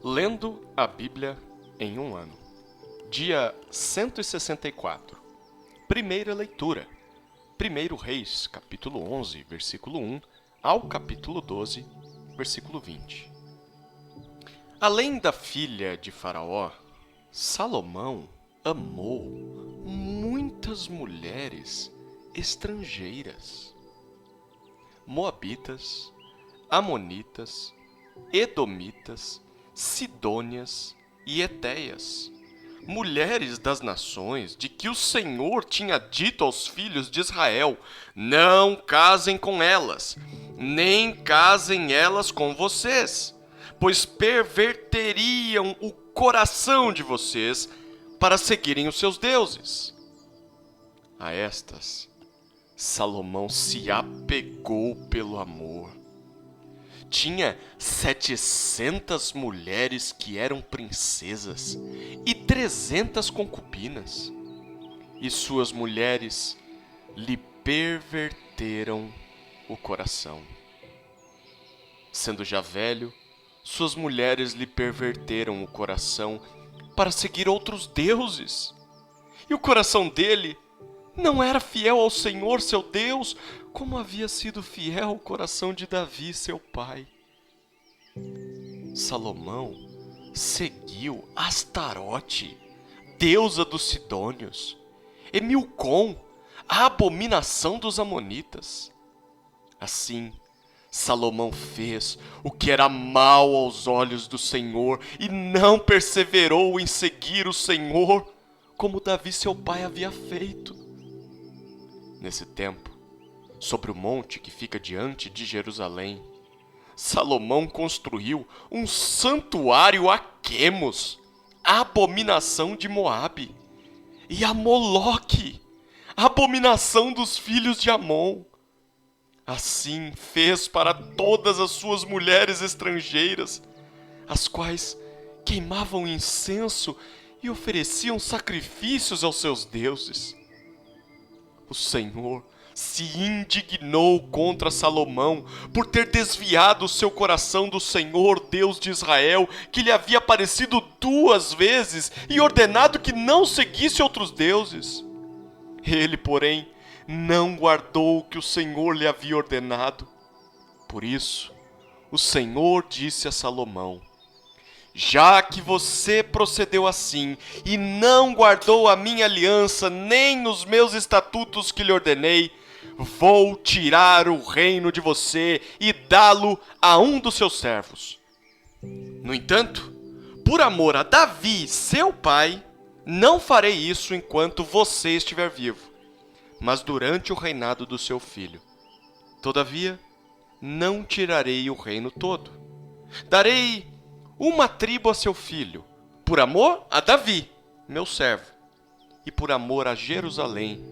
Lendo a Bíblia em um ano. Dia 164. Primeira leitura. 1 Reis, capítulo 11, versículo 1, ao capítulo 12, versículo 20. Além da filha de Faraó, Salomão amou muitas mulheres estrangeiras. Moabitas, Amonitas, Edomitas, Sidônias e Etéias, mulheres das nações de que o Senhor tinha dito aos filhos de Israel: não casem com elas, nem casem elas com vocês, pois perverteriam o coração de vocês para seguirem os seus deuses. A estas, Salomão se apegou pelo amor. Tinha 700 mulheres que eram princesas e 300 concubinas. E suas mulheres lhe perverteram o coração. Sendo já velho, suas mulheres lhe perverteram o coração para seguir outros deuses. E o coração dele não era fiel ao Senhor, seu Deus, como havia sido fiel o coração de Davi, seu pai. Salomão seguiu Astarote, deusa dos Sidônios, e Milcom, a abominação dos Amonitas. Assim, Salomão fez o que era mal aos olhos do Senhor e não perseverou em seguir o Senhor, como Davi, seu pai, havia feito. Nesse tempo, sobre o monte que fica diante de Jerusalém, Salomão construiu um santuário a Quemos, a abominação de Moabe, e a Moloque, a abominação dos filhos de Amon. Assim fez para todas as suas mulheres estrangeiras, as quais queimavam incenso e ofereciam sacrifícios aos seus deuses. O Senhor se indignou contra Salomão por ter desviado o seu coração do Senhor, Deus de Israel, que lhe havia aparecido 2 vezes e ordenado que não seguisse outros deuses. Ele, porém, não guardou o que o Senhor lhe havia ordenado. Por isso, o Senhor disse a Salomão: já que você procedeu assim e não guardou a minha aliança nem os meus estatutos que lhe ordenei, vou tirar o reino de você e dá-lo a um dos seus servos. No entanto, por amor a Davi, seu pai, não farei isso enquanto você estiver vivo, mas durante o reinado do seu filho. Todavia, não tirarei o reino todo. Darei uma tribo a seu filho, por amor a Davi, meu servo, e por amor a Jerusalém,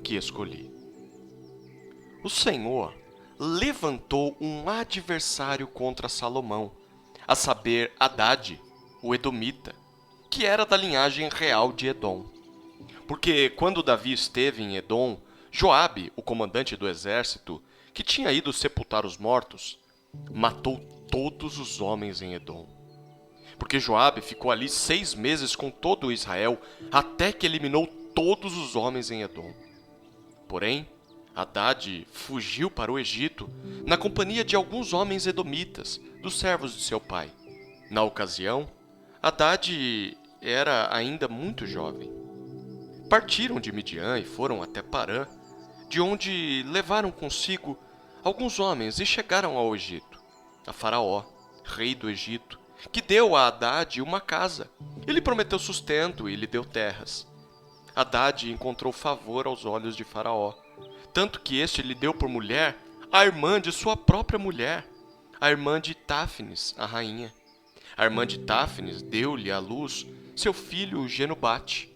que escolhi. O Senhor levantou um adversário contra Salomão, a saber, Hadade, o Edomita, que era da linhagem real de Edom. Porque quando Davi esteve em Edom, Joabe, o comandante do exército, que tinha ido sepultar os mortos, matou todos os homens em Edom. Porque Joabe ficou ali 6 meses com todo Israel, até que eliminou todos os homens em Edom. Porém, Hadade fugiu para o Egito, na companhia de alguns homens edomitas, dos servos de seu pai. Na ocasião, Hadade era ainda muito jovem. Partiram de Midian e foram até Parã, de onde levaram consigo alguns homens e chegaram ao Egito, a Faraó, rei do Egito, que deu a Hadade uma casa. Ele prometeu sustento e lhe deu terras. Hadade encontrou favor aos olhos de Faraó, tanto que este lhe deu por mulher a irmã de sua própria mulher, a irmã de Táfnis, a rainha. A irmã de Táfnis deu-lhe à luz seu filho Genubate,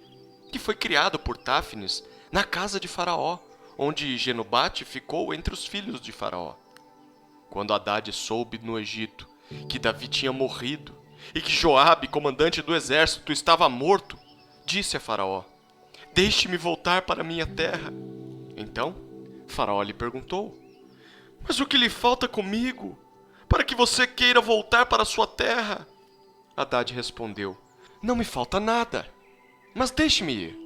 que foi criado por Táfnis na casa de Faraó, onde Genubate ficou entre os filhos de Faraó. Quando Hadade soube no Egito que Davi tinha morrido e que Joabe, comandante do exército, estava morto, disse a Faraó: deixe-me voltar para minha terra. Então, Faraó lhe perguntou: mas o que lhe falta comigo, para que você queira voltar para sua terra? Hadade respondeu: Não me falta nada, mas deixe-me ir.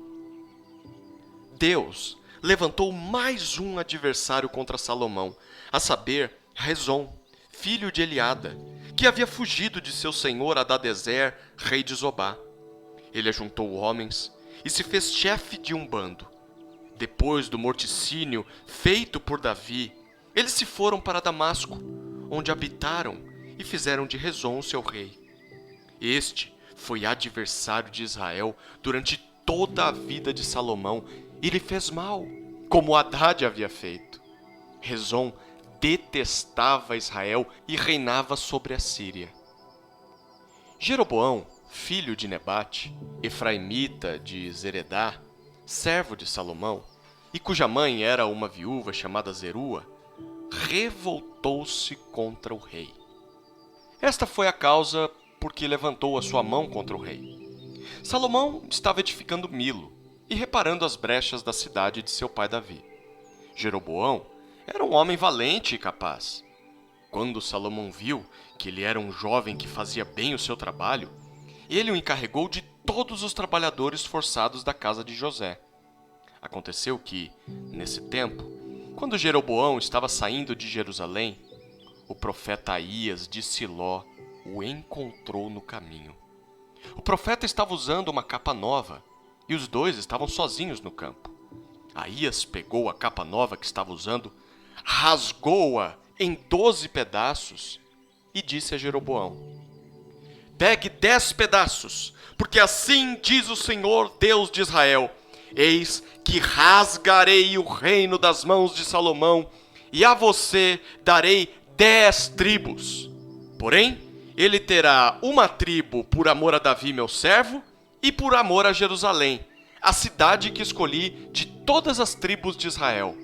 Deus levantou mais um adversário contra Salomão, a saber, Rezon, filho de Eliada, que havia fugido de seu senhor Hadadezer, rei de Zobá. Ele ajuntou homens e se fez chefe de um bando. Depois do morticínio feito por Davi, eles se foram para Damasco, onde habitaram e fizeram de Rezon seu rei. Este foi adversário de Israel durante toda a vida de Salomão e lhe fez mal, como Hadade havia feito. Rezon detestava Israel e reinava sobre a Síria. Jeroboão, filho de Nebate, efraimita de Zeredá, servo de Salomão, e cuja mãe era uma viúva chamada Zerua, revoltou-se contra o rei. Esta foi a causa por que levantou a sua mão contra o rei. Salomão estava edificando Milo e reparando as brechas da cidade de seu pai Davi. Jeroboão era um homem valente e capaz. Quando Salomão viu que ele era um jovem que fazia bem o seu trabalho, ele o encarregou de todos os trabalhadores forçados da casa de José. Aconteceu que, nesse tempo, quando Jeroboão estava saindo de Jerusalém, o profeta Aías de Siló o encontrou no caminho. O profeta estava usando uma capa nova e os dois estavam sozinhos no campo. Aías pegou a capa nova que estava usando, rasgou-a em 12 pedaços e disse a Jeroboão: Pegue 10 pedaços, porque assim diz o Senhor Deus de Israel: Eis que rasgarei o reino das mãos de Salomão e a você darei 10 tribos. Porém, ele terá uma tribo por amor a Davi, meu servo, e por amor a Jerusalém, a cidade que escolhi de todas as tribos de Israel.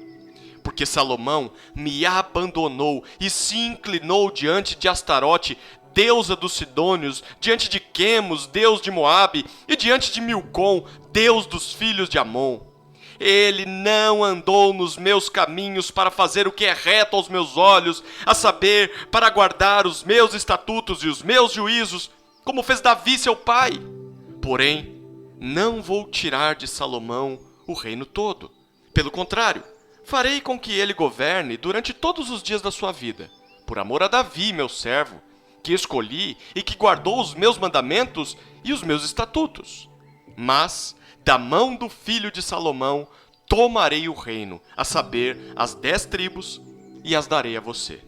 Porque Salomão me abandonou e se inclinou diante de Astarote, deusa dos Sidônios, diante de Quemos, deus de Moabe, e diante de Milcom, deus dos filhos de Amon. Ele não andou nos meus caminhos para fazer o que é reto aos meus olhos, a saber, para guardar os meus estatutos e os meus juízos, como fez Davi seu pai. Porém, não vou tirar de Salomão o reino todo. Pelo contrário, farei com que ele governe durante todos os dias da sua vida, por amor a Davi, meu servo, que escolhi e que guardou os meus mandamentos e os meus estatutos. Mas, da mão do filho de Salomão, tomarei o reino, a saber, as 10 tribos, e as darei a você.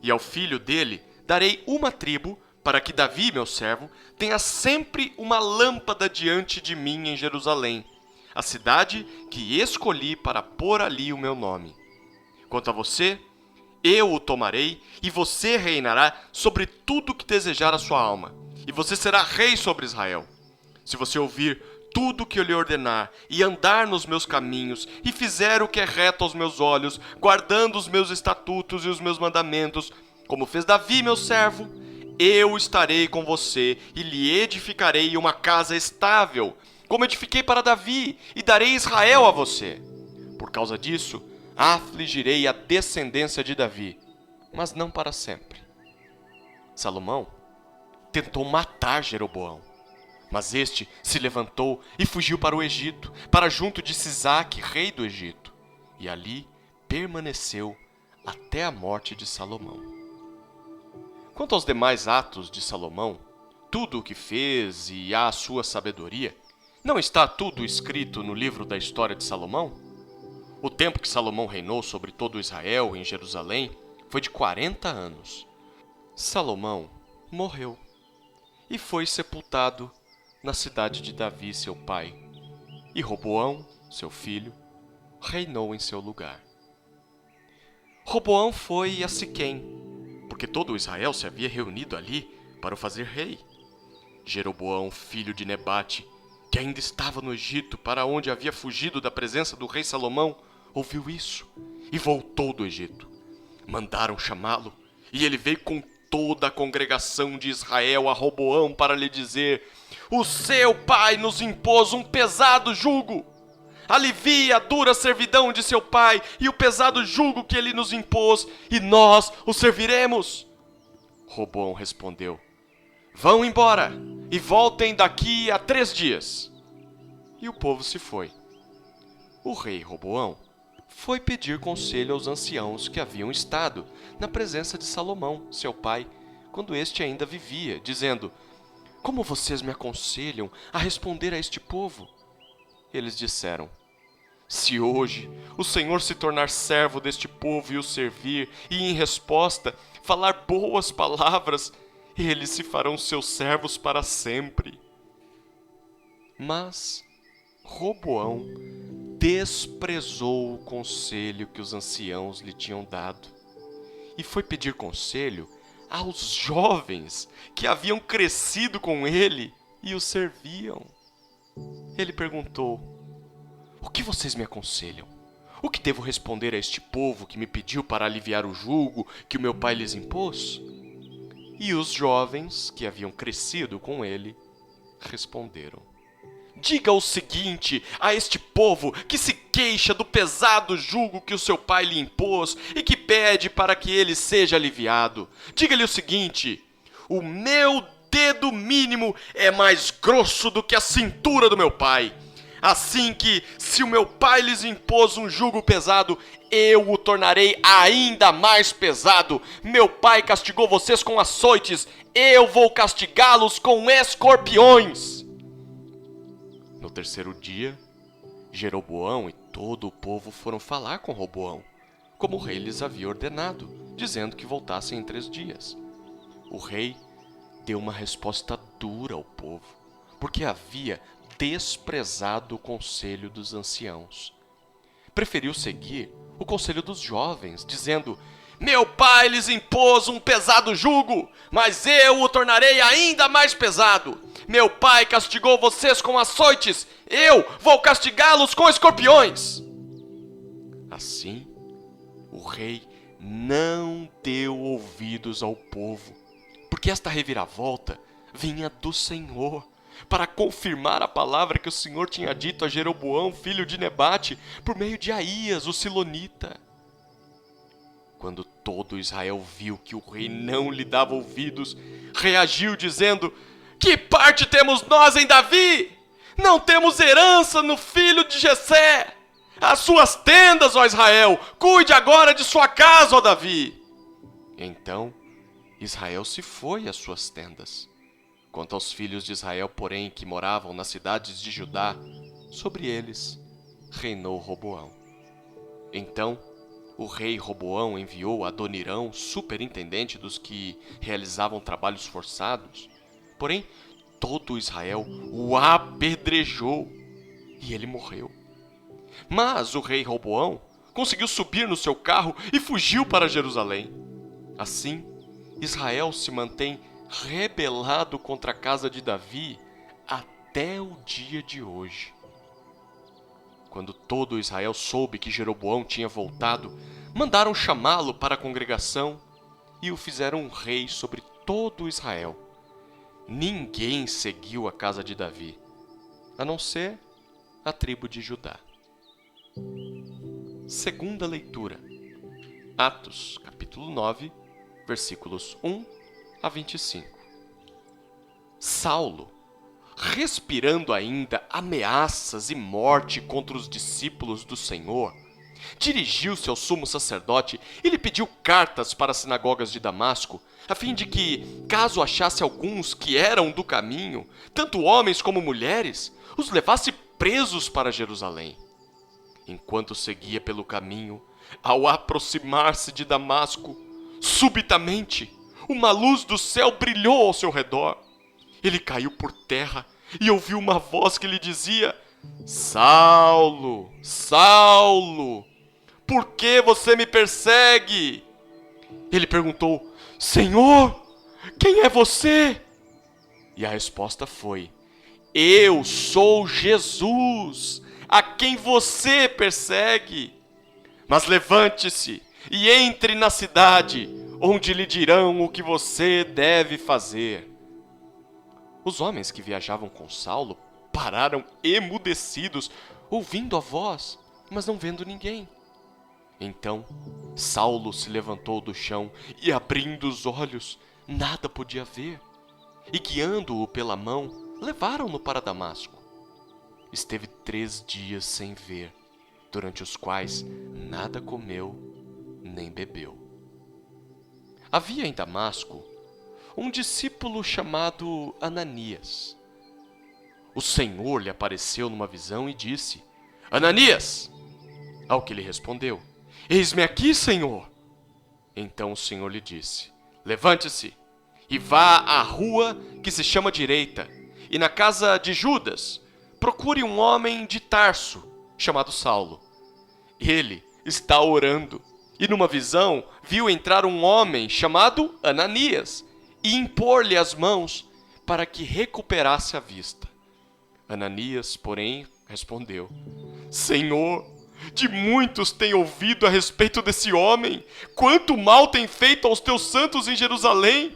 E ao filho dele darei uma tribo, para que Davi, meu servo, tenha sempre uma lâmpada diante de mim em Jerusalém, a cidade que escolhi para pôr ali o meu nome. Quanto a você, eu o tomarei, e você reinará sobre tudo que desejar a sua alma, e você será rei sobre Israel. Se você ouvir tudo que eu lhe ordenar, e andar nos meus caminhos, e fizer o que é reto aos meus olhos, guardando os meus estatutos e os meus mandamentos, como fez Davi, meu servo, eu estarei com você, e lhe edificarei uma casa estável, como edifiquei para Davi, e darei Israel a você. Por causa disso, afligirei a descendência de Davi, mas não para sempre. Salomão tentou matar Jeroboão, mas este se levantou e fugiu para o Egito, para junto de Sisaque, rei do Egito, e ali permaneceu até a morte de Salomão. Quanto aos demais atos de Salomão, tudo o que fez e a sua sabedoria, não está tudo escrito no livro da história de Salomão? O tempo que Salomão reinou sobre todo Israel em Jerusalém foi de 40 anos. Salomão morreu e foi sepultado na cidade de Davi, seu pai, e Roboão, seu filho, reinou em seu lugar. Roboão foi a Siquém, porque todo Israel se havia reunido ali para o fazer rei. Jeroboão, filho de Nebate, que ainda estava no Egito, para onde havia fugido da presença do rei Salomão, ouviu isso e voltou do Egito. Mandaram chamá-lo, e ele veio com toda a congregação de Israel a Roboão para lhe dizer: o seu pai nos impôs um pesado jugo. Alivie a dura servidão de seu pai e o pesado jugo que ele nos impôs, e nós o serviremos. Roboão respondeu: Vão embora e voltem daqui a 3 dias. E o povo se foi. O rei Roboão foi pedir conselho aos anciãos que haviam estado na presença de Salomão, seu pai, quando este ainda vivia, dizendo: Como vocês me aconselham a responder a este povo? Eles disseram: Se hoje o Senhor se tornar servo deste povo e o servir, e em resposta falar boas palavras, eles se farão seus servos para sempre. Mas Roboão desprezou o conselho que os anciãos lhe tinham dado e foi pedir conselho aos jovens que haviam crescido com ele e o serviam. Ele perguntou: O que vocês me aconselham? O que devo responder a este povo que me pediu para aliviar o jugo que o meu pai lhes impôs? E os jovens que haviam crescido com ele responderam: Diga o seguinte a este povo que se queixa do pesado jugo que o seu pai lhe impôs e que pede para que ele seja aliviado. Diga-lhe o seguinte: o meu dedo mínimo é mais grosso do que a cintura do meu pai. Assim que, se o meu pai lhes impôs um jugo pesado, eu o tornarei ainda mais pesado. Meu pai castigou vocês com açoites, eu vou castigá-los com escorpiões. No terceiro dia, Jeroboão e todo o povo foram falar com Roboão, como o rei lhes havia ordenado, dizendo que voltassem em 3 dias. O rei deu uma resposta dura ao povo, porque havia desprezado o conselho dos anciãos. Preferiu seguir o conselho dos jovens, dizendo: Meu pai lhes impôs um pesado jugo, mas eu o tornarei ainda mais pesado. Meu pai castigou vocês com açoites, eu vou castigá-los com escorpiões. Assim, o rei não deu ouvidos ao povo, porque esta reviravolta vinha do Senhor, para confirmar a palavra que o Senhor tinha dito a Jeroboão, filho de Nebate, por meio de Aías, o silonita. Quando todo Israel viu que o rei não lhe dava ouvidos, reagiu dizendo: Que parte temos nós em Davi? Não temos herança no filho de Jessé. As suas tendas, ó Israel, cuide agora de sua casa, ó Davi. Então Israel se foi às suas tendas. Quanto aos filhos de Israel, porém, que moravam nas cidades de Judá, sobre eles reinou Roboão. Então o rei Roboão enviou Adonirão, superintendente dos que realizavam trabalhos forçados. Porém, todo Israel o apedrejou e ele morreu. Mas o rei Roboão conseguiu subir no seu carro e fugiu para Jerusalém. Assim, Israel se mantém rebelado contra a casa de Davi até o dia de hoje. Quando todo Israel soube que Jeroboão tinha voltado, mandaram chamá-lo para a congregação e o fizeram um rei sobre todo Israel. Ninguém seguiu a casa de Davi, a não ser a tribo de Judá. Segunda leitura. Atos, capítulo 9, versículos 1 a 25. Saulo, respirando ainda ameaças e morte contra os discípulos do Senhor, dirigiu-se ao sumo sacerdote e lhe pediu cartas para as sinagogas de Damasco, a fim de que, caso achasse alguns que eram do caminho, tanto homens como mulheres, os levasse presos para Jerusalém. Enquanto seguia pelo caminho, ao aproximar-se de Damasco, subitamente, uma luz do céu brilhou ao seu redor. Ele caiu por terra e ouviu uma voz que lhe dizia: Saulo, Saulo, por que você me persegue? Ele perguntou: Senhor, quem é você? E a resposta foi: Eu sou Jesus, a quem você persegue. Mas levante-se e entre na cidade, onde lhe dirão o que você deve fazer. Os homens que viajavam com Saulo pararam emudecidos, ouvindo a voz, mas não vendo ninguém. Então Saulo se levantou do chão e, abrindo os olhos, nada podia ver. e, guiando-o pela mão, levaram-no para Damasco. Esteve 3 dias sem ver, durante os quais nada comeu nem bebeu. Havia em Damasco um discípulo chamado Ananias. O Senhor lhe apareceu numa visão e disse: Ananias! Ao que ele respondeu: Eis-me aqui, Senhor. Então o Senhor lhe disse: Levante-se e vá à rua que se chama Direita, e na casa de Judas procure um homem de Tarso, chamado Saulo. Ele está orando, e numa visão viu entrar um homem chamado Ananias e impor-lhe as mãos para que recuperasse a vista. Ananias, porém, respondeu: Senhor, de muitos tenho ouvido a respeito desse homem, quanto mal tem feito aos teus santos em Jerusalém.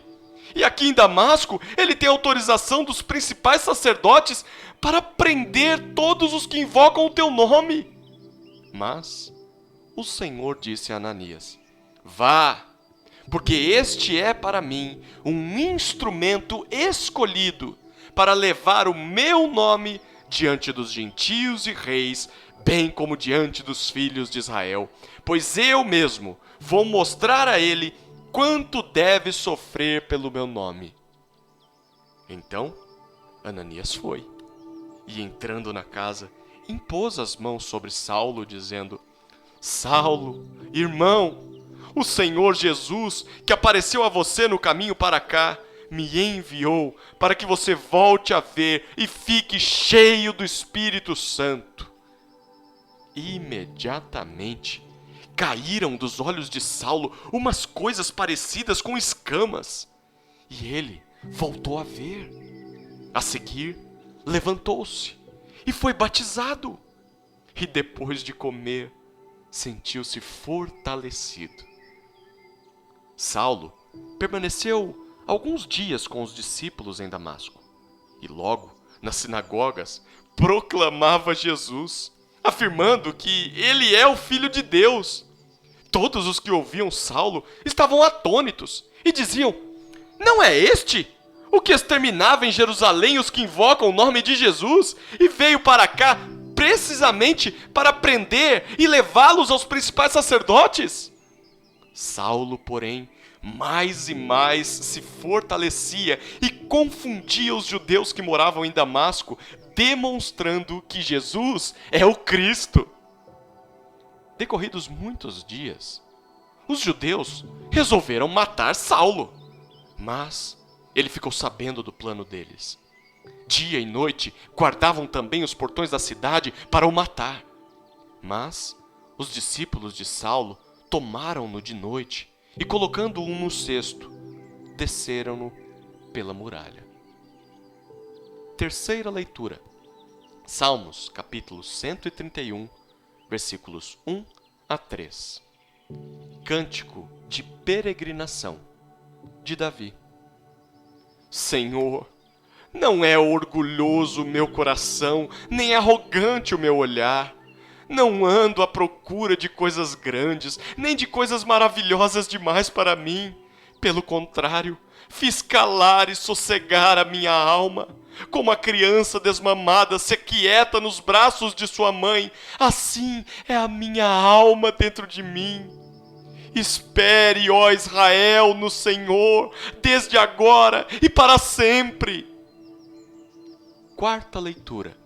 E aqui em Damasco, ele tem autorização dos principais sacerdotes para prender todos os que invocam o teu nome. Mas o Senhor disse a Ananias: Vá, porque este é para mim um instrumento escolhido para levar o meu nome diante dos gentios e reis, bem como diante dos filhos de Israel, pois eu mesmo vou mostrar a ele quanto deve sofrer pelo meu nome. Então Ananias foi, e entrando na casa, impôs as mãos sobre Saulo, dizendo: Saulo, irmão, o Senhor Jesus, que apareceu a você no caminho para cá, me enviou para que você volte a ver e fique cheio do Espírito Santo. Imediatamente caíram dos olhos de Saulo umas coisas parecidas com escamas, e ele voltou a ver. A seguir, levantou-se e foi batizado, e depois de comer, sentiu-se fortalecido. Saulo permaneceu alguns dias com os discípulos em Damasco, e logo, nas sinagogas, proclamava Jesus, afirmando que ele é o Filho de Deus. Todos os que ouviam Saulo estavam atônitos e diziam: Não é este o que exterminava em Jerusalém os que invocam o nome de Jesus e veio para cá precisamente para prender e levá-los aos principais sacerdotes? Saulo, porém, mais e mais se fortalecia e confundia os judeus que moravam em Damasco, demonstrando que Jesus é o Cristo. Decorridos muitos dias, os judeus resolveram matar Saulo, mas ele ficou sabendo do plano deles. Dia e noite guardavam também os portões da cidade para o matar. Mas os discípulos de Saulo tomaram-no de noite e, colocando-o no cesto, desceram-no pela muralha. Terceira leitura. Salmos, capítulo 131, versículos 1 a 3. Cântico de peregrinação, de Davi. Senhor, não é orgulhoso o meu coração, nem arrogante o meu olhar. Não ando à procura de coisas grandes, nem de coisas maravilhosas demais para mim. Pelo contrário, fiz calar e sossegar a minha alma. Como a criança desmamada se aquieta nos braços de sua mãe, assim é a minha alma dentro de mim. Espere, ó Israel, no Senhor, desde agora e para sempre. Quarta leitura.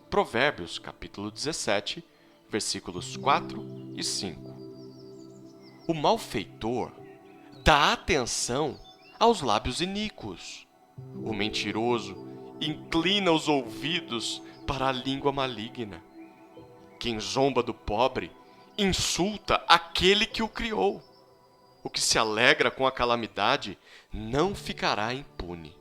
Provérbios, capítulo 17, versículos 4 e 5. O malfeitor dá atenção aos lábios iníquos. O mentiroso inclina os ouvidos para a língua maligna. Quem zomba do pobre insulta aquele que o criou. O que se alegra com a calamidade não ficará impune.